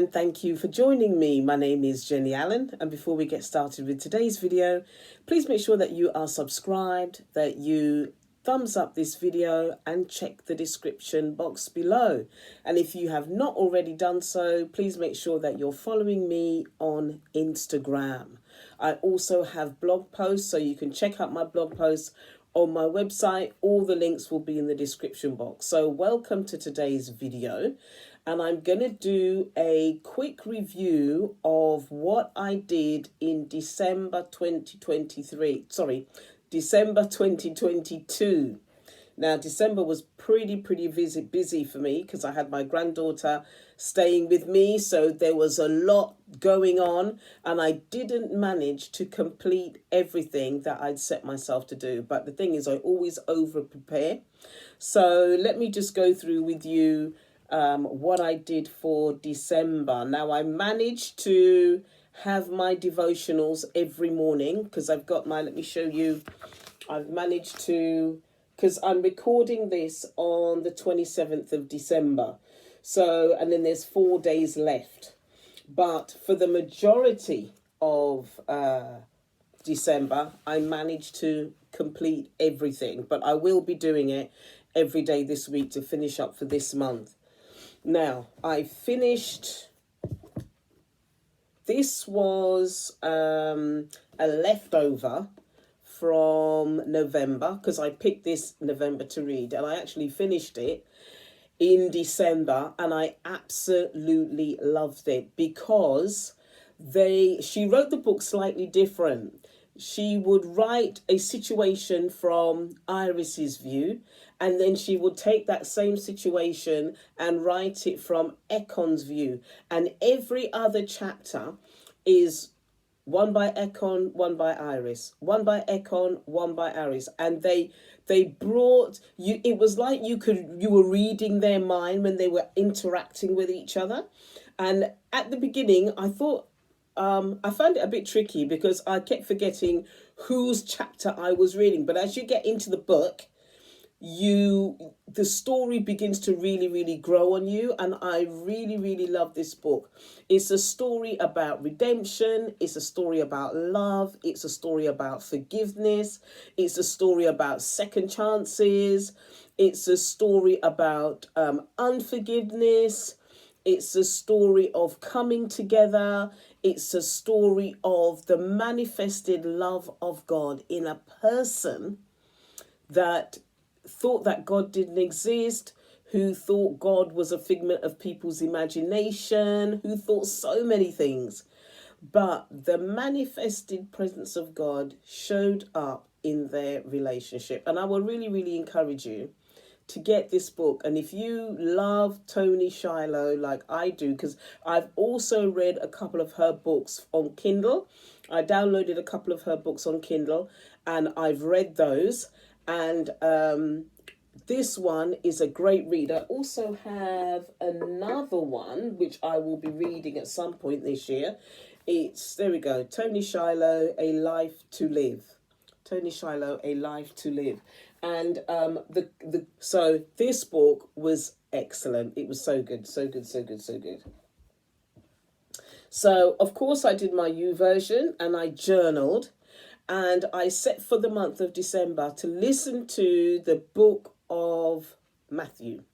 and thank you for joining me. My name is Jenny Allen, and before we get started with today's video, please make sure that you are subscribed, that you thumbs up this video and check the description box below. And if you have not already done so, please make sure that you're following me on Instagram. I also have blog posts, so you can check out my blog posts on my website. All the links will be in the description box. So welcome to today's video. And I'm going to do a quick review of what I did in December 2022. Now, December was pretty busy for me because I had my granddaughter staying with me. So there was a lot going on and I didn't manage to complete everything that I'd set myself to do. But the thing is, I always over prepare. So let me just go through with you what I did for December. Now, I managed to have my devotionals every morning because I've got my, let me show you, I've managed to, because I'm recording this on the 27th of December. So, and then there's 4 days left. But for the majority of December, I managed to complete everything. But I will be doing it every day this week to finish up for this month. Now, I finished, this was a leftover from November, because I picked this November to read, and I actually finished it in December, and I absolutely loved it because she wrote the book slightly different. She would write a situation from Iris's view, and then she would take that same situation and write it from Econ's view. And every other chapter is one by Econ, one by Iris, one by Econ, one by Iris. And they brought you, it was like you were reading their mind when they were interacting with each other. And at the beginning, I thought, I found it a bit tricky because I kept forgetting whose chapter I was reading. But as you get into the book, the story begins to really grow on you, and I really love this book. It's a story about redemption, it's a story about love, it's a story about forgiveness, it's a story about second chances, it's a story about unforgiveness, it's a story of coming together, it's a story of the manifested love of God in a person that thought that God didn't exist, who thought God was a figment of people's imagination, who thought so many things. But the manifested presence of God showed up in their relationship. And I will really encourage you to get this book. And if you love Toni Shiloh like I do, because I've also read a couple of her books on Kindle. I downloaded a couple of her books on Kindle and I've read those. And this one is a great read. I also have another one, which I will be reading at some point this year. There we go, Toni Shiloh, A Life to Live. Toni Shiloh, A Life to Live. And so this book was excellent. It was so good. So, of course, I did my YouVersion and I journaled. And I set for the month of December to listen to the book of Matthew.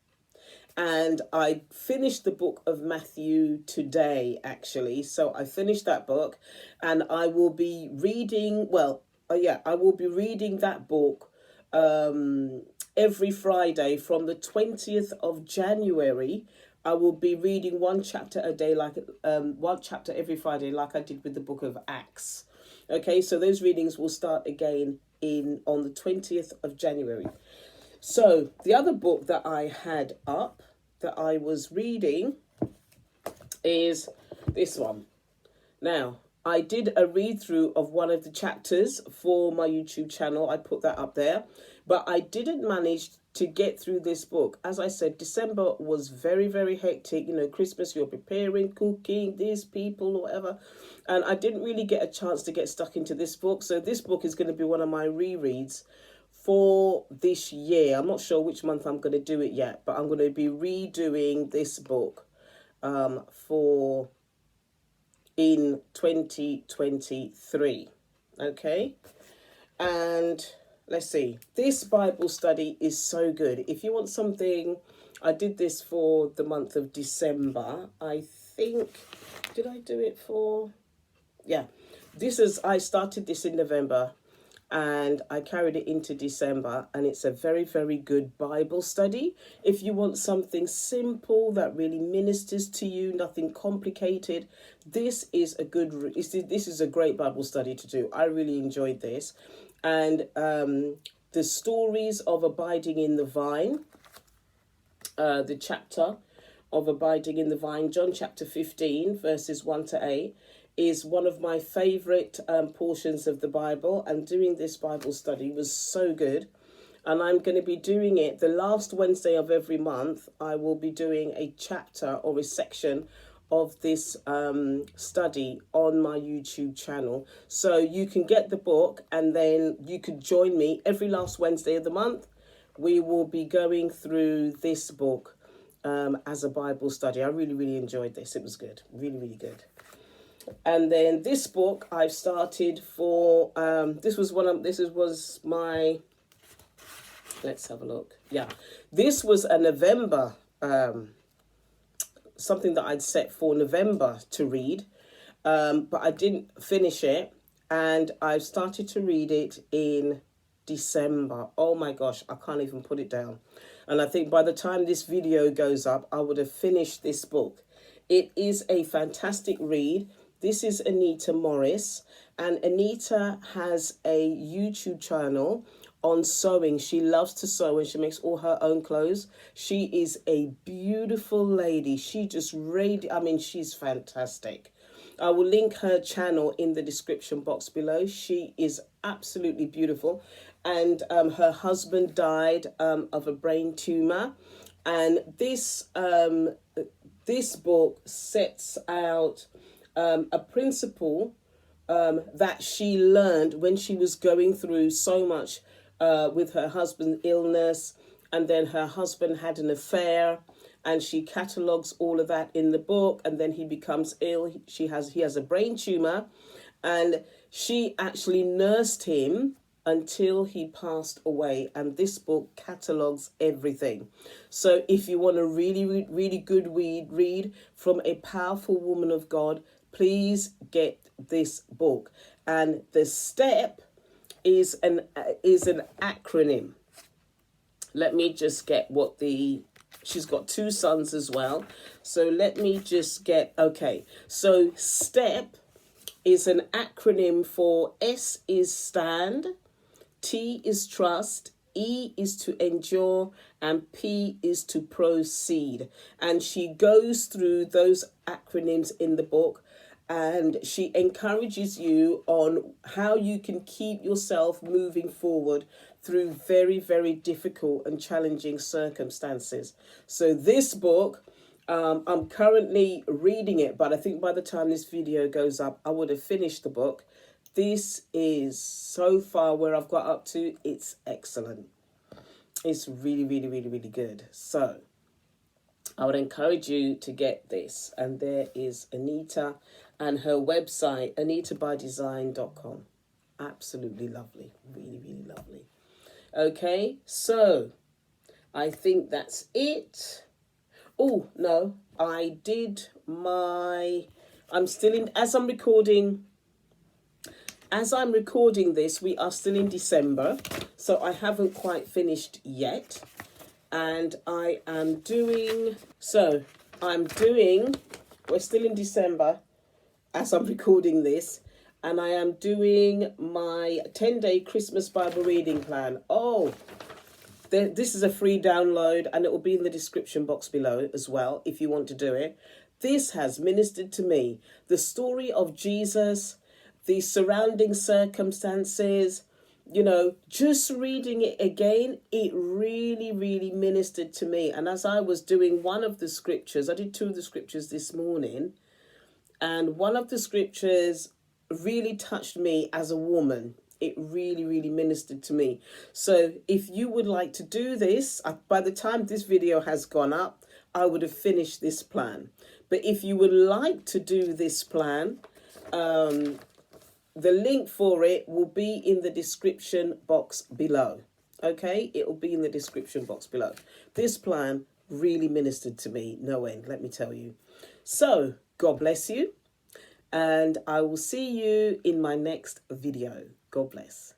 And I finished the book of Matthew today, actually. So I finished that book and I will be reading, I will be reading that book every Friday from the 20th of January. I will be reading one chapter a day, one chapter every Friday, like I did with the book of Acts. Okay, so those readings will start again on the 20th of January. So the other book that I had up that I was reading is this one. Now, I did a read through of one of the chapters for my YouTube channel. I put that up there, but I didn't manage to get through this book. As I said, December was very hectic. You know, Christmas, you're preparing, cooking, these people, whatever. And I didn't really get a chance to get stuck into this book. So this book is going to be one of my rereads for this year. I'm not sure which month I'm going to do it yet, but I'm going to be redoing this book for in 2023. Okay, and let's see, this Bible study is so good. If you want something, I did this for the month of December. I think, did I do it for, yeah, I started this in November and I carried it into December, and it's a very, very good Bible study. If you want something simple that really ministers to you, nothing complicated, this is a great Bible study to do. I really enjoyed this. And the stories of abiding in the vine, the chapter of abiding in the vine, John chapter 15, verses 1 to 8, is one of my favorite portions of the Bible, and doing this Bible study was so good. And I'm going to be doing it the last Wednesday of every month. I will be doing a chapter or a section of this study on my YouTube channel. So you can get the book and then you could join me every last Wednesday of the month. We will be going through this book as a Bible study. I really, really enjoyed this. It was good. Really, really good. And then this book I've started for, this was my, let's have a look. Yeah, this was a November, something that I'd set for November to read, but I didn't finish it, and I've started to read it in December. Oh my gosh, I can't even put it down. And I think by the time this video goes up, I would have finished this book. It is a fantastic read. This is Anita Morris, and Anita has a YouTube channel on sewing. She loves to sew and she makes all her own clothes. She is a beautiful lady. She just she's fantastic. I will link her channel in the description box below. She is absolutely beautiful. And her husband died of a brain tumor. And this book sets out a principle that she learned when she was going through so much with her husband's illness, and then her husband had an affair, and she catalogues all of that in the book, and then he becomes ill. He has a brain tumor, and she actually nursed him until he passed away, and this book catalogues everything. So if you want a really, really good read from a powerful woman of God, please get this book. And the STEP is an acronym. Let me just get she's got two sons as well. So let me just get, okay. So STEP is an acronym for S is stand, T is trust, E is to endure, and P is to proceed. And she goes through those acronyms in the book, and she encourages you on how you can keep yourself moving forward through very, very difficult and challenging circumstances. So this book, I'm currently reading it, but I think by the time this video goes up, I would have finished the book. This is so far where I've got up to. It's excellent. It's really, really, really, really good. So I would encourage you to get this. And there is Anita and her website, anitabydesign.com. Absolutely lovely. Really, really lovely. Okay, so I think that's it. Oh, no, I'm still in, as I'm recording this, we are still in December, so I haven't quite finished yet. And we're still in December as I'm recording this, and I am doing my 10-day Christmas Bible reading plan. Oh, this is a free download, and it will be in the description box below as well if you want to do it. This has ministered to me. The story of Jesus, the surrounding circumstances, just reading it again, it really, really ministered to me. And as I was doing one of the scriptures, I did two of the scriptures this morning, and one of the scriptures really touched me as a woman. It really, really ministered to me. So if you would like to do this, by the time this video has gone up, I would have finished this plan. But if you would like to do this plan, the link for it will be in the description box below. Okay, it will be in the description box below. This plan really ministered to me, no end, let me tell you. So, God bless you, and I will see you in my next video. God bless.